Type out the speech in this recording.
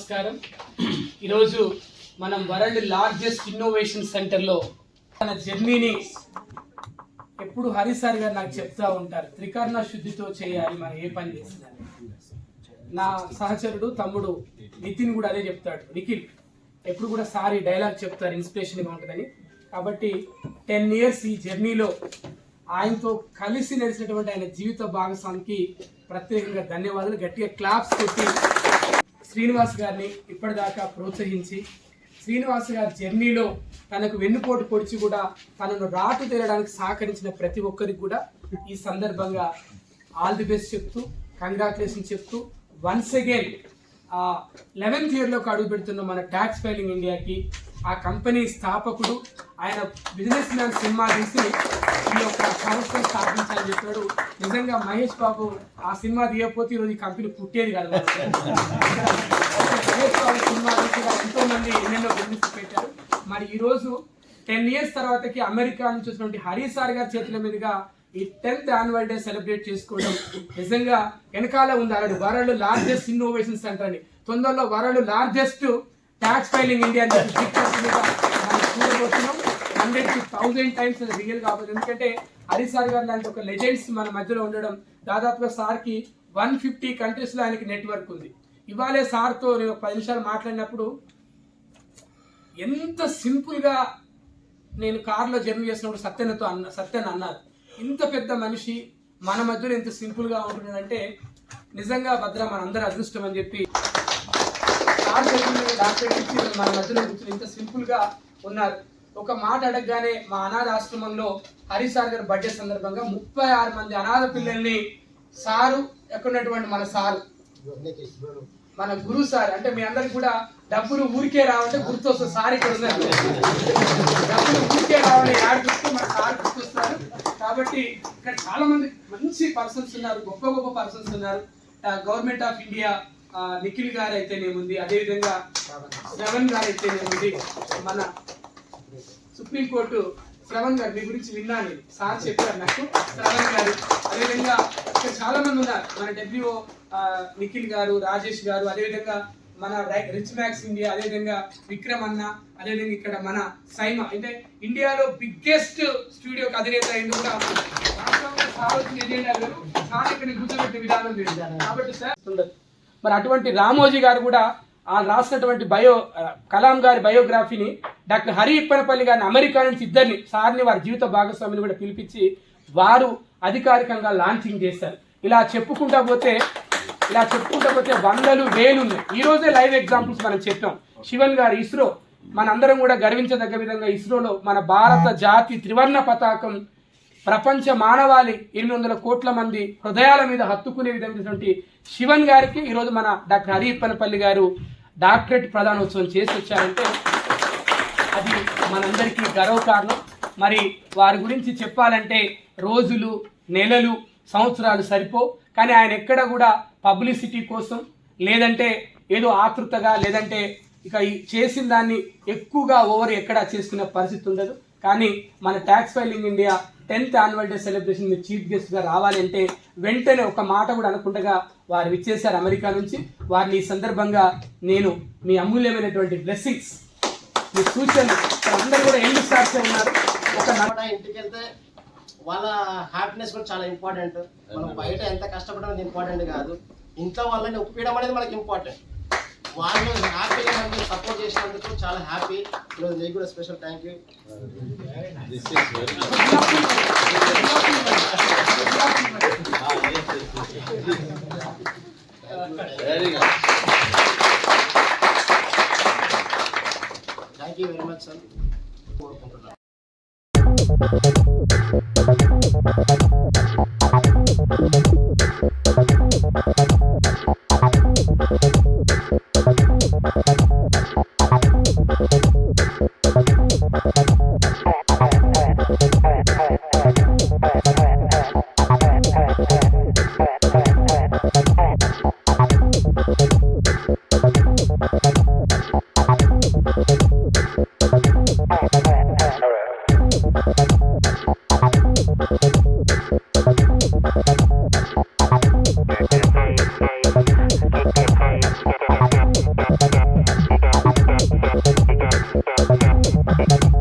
నమస్కారం. ఈరోజు మనం వరల్డ్ లార్జెస్ట్ ఇన్నోవేషన్ సెంటర్లో మన జర్నీని ఎప్పుడు హరి సార్ గారు నాకు చెప్తా ఉంటారు, త్రికరణ శుద్ధితో చేయాలి మనం ఏ పని చేసినా. నా సహచరుడు తమ్ముడు నితిన్ కూడా అదే చెప్తాడు. నిఖిల్ ఎప్పుడు కూడా సార్ ఈ డైలాగ్ చెప్తారు, ఇన్స్పిరేషన్గా ఉంటుందని. కాబట్టి 10 years ఈ జర్నీలో ఆయనతో కలిసి నడిచినటువంటి ఆయన జీవిత భాగస్వామికి ప్రత్యేకంగా ధన్యవాదాలు. గట్టిగా క్లాప్స్ కొట్టి శ్రీనివాస్ గారిని ఇప్పటిదాకా ప్రోత్సహించి, శ్రీనివాస్ గారి జర్నీలో తనకు వెన్నుపోటు పొడిచి కూడా తనను రాటు తేలడానికి సహకరించిన ప్రతి ఒక్కరికి కూడా ఈ సందర్భంగా ఆల్ ది బెస్ట్ చెప్తూ, కంగ్రాచులేషన్ చెప్తూ, వన్స్ అగైన్ 11th yearలోకి అడుగు పెడుతున్న మన ట్యాక్స్ ఫైలింగ్ ఇండియాకి ఆ కంపెనీ స్థాపకుడు ఆయన బిజినెస్ మ్యాన్ సినిమా తీసి ఈ యొక్క సంస్థను స్థాపించాలని చెప్పాడు. నిజంగా మహేష్ బాబు ఆ సినిమా తీయకపోతే ఈరోజు ఈ కంపెనీ పుట్టేది కాదు. మహేష్ బాబు సినిమా తీసి ఎంతో మంది ఎన్నెన్నో బిజినెస్ పెట్టారు. మరి ఈరోజు 10 years తర్వాతకి అమెరికా నుంచి వచ్చినటువంటి హరి సార్ గారి చేతుల మీదుగా ఈ 10th annual డే సెలబ్రేట్ చేసుకోవడం నిజంగా వెనకాల ఉంది. అలాంటి వరల్డ్ లార్జెస్ట్ ఇన్నోవేషన్ సెంటర్ అని, తొందరలో world largest tax filing India చూడబోతున్నాం. 100 to 1000 times అది రియల్ కాబట్టి, ఎందుకంటే హరి సార్ గారు లాంటి ఒక లెజెండ్స్ మన మధ్యలో ఉండడం, దాదాపుగా సార్కి 150 countries లో ఆయనకి నెట్వర్క్ ఉంది. ఇవాళే సార్తో నేను 10 నిమిషాలు మాట్లాడినప్పుడు ఎంత సింపుల్గా నేను కార్లో జర్నీ చేసినప్పుడు సత్యన్ అన్నారు, ఇంత పెద్ద మనిషి మన మధ్యలో ఎంత సింపుల్గా ఉంటున్నాడంటే నిజంగా భద్ర మనందరూ అదృష్టం అని చెప్పి డాక్టర్ ఇచ్చి మన మధ్యలో కూర్చొని ఇంత సింపుల్గా ఉన్నారు. ఒక మాట అడగగానే మా అనాథ ఆశ్రమంలో హరి సార్ గారి బర్త్డే సందర్భంగా 36 మంది అనాథ పిల్లల్ని సారు ఎక్కడున్నటువంటి మన సారు మన గురు సార్, అంటే మీ అందరికి కూడా డబ్బులు ఊరికే రావంటే గుర్తొస్తుంది. సార్ ఇక్కడ ఉన్నారు, డబ్బులు ఊరికే రావాలి యాడ్ చూస్తూ మన సార్ గుర్తొస్తున్నారు. కాబట్టి ఇక్కడ చాలా మంది మంచి పర్సన్స్ ఉన్నారు, గొప్ప గొప్ప పర్సన్స్ ఉన్నారు. గవర్నమెంట్ ఆఫ్ ఇండియా నిఖిల్ గారు అయితేనేముంది, అదేవిధంగా శ్రవణ్ గారు అయితేనేముంది, మన సుప్రీంకోర్టు శ్రవణ్ గారు, మీ గురించి విన్నాను, సార్ చెప్పారు నాకు శ్రవణ్ గారు. అదేవిధంగా ఇక్కడ చాలా మంది ఉన్నారు, మన డబ్ల్యూఓ నిఖిల్ గారు, రాజేష్ గారు, అదేవిధంగా మన రిచ్ మ్యాక్స్ ఇండియా, అదేవిధంగా విక్రమ్ అన్న, అదేవిధంగా ఇక్కడ మన సైమా, అంటే ఇండియాలో బిగ్గెస్ట్ స్టూడియోకి అధినేత అయింది కూడా ఇక్కడ కూర్చోబెట్టే విధానం లేదు కాబట్టి సార్. మరి అటువంటి రామోజీ గారు కూడా రాసినటువంటి కలాం గారి బయోగ్రఫీని డాక్టర్ హరి ఇప్పనపల్లి గారిని అమెరికా నుంచి ఇద్దరిని సార్ని వారి జీవిత భాగస్వామిని కూడా పిలిపించి వారు అధికారికంగా లాంచింగ్ చేశారు. ఇలా చెప్పుకుంటా పోతే వందలు వేలు ఉన్నాయి. ఈ రోజే లైవ్ ఎగ్జాంపుల్స్ మనం చెప్పాం. శివన్ గారు ఇస్రో, మనందరం కూడా గర్వించదగ్గ విధంగా ఇస్రోలో మన భారత జాతి త్రివర్ణ పతాకం ప్రపంచ మానవాళి 800 కోట్ల మంది హృదయాల మీద హత్తుకునే విధమైనటువంటి శివన్ గారికి ఈరోజు మన డాక్టర్ హరి ఇప్పనపల్లి గారు డాక్టరేట్ ప్రదానోత్సవం చేసి వచ్చారంటే అది మనందరికీ గర్వకారణం. మరి వారి గురించి చెప్పాలంటే రోజులు, నెలలు, సంవత్సరాలు సరిపో. కానీ ఆయన ఎక్కడ కూడా పబ్లిసిటీ కోసం లేదంటే ఏదో ఆతృతగా లేదంటే ఇక చేసిన దాన్ని ఎక్కువగా ఎక్కడా చేసుకునే పరిస్థితి ఉండదు. కానీ మన tax filing India 10th annual day celebration మీరు చీఫ్ గెస్ట్గా రావాలంటే వెంటనే ఒక మాట కూడా అనుకుంటగా వారు విచ్చేశారు అమెరికా నుంచి. వారిని ఈ సందర్భంగా నేను మీ అమూల్యమైనటువంటి బ్లెస్సింగ్స్, మీ సూచనలు, అందరూ కూడా ఎన్ని స్టార్స్ ఉన్నారు. ఒక ఇంటికి వెళ్తే వాళ్ళ హ్యాపీనెస్ కూడా చాలా ఇంపార్టెంట్. మనం బయట ఎంత కష్టపడడం ఇంపార్టెంట్ కాదు, ఇంట్లో వాళ్ళని ఒప్పించడం అనేది మనకి ఇంపార్టెంట్. వాళ్ళు హ్యాపీగా మనకి సపోర్ట్ చేసినందుకు చాలా హ్యాపీ. ఈరోజు నీకు కూడా special thank you. Thank you very much sir. కోరుకుంటున్నాను. All right. Thank you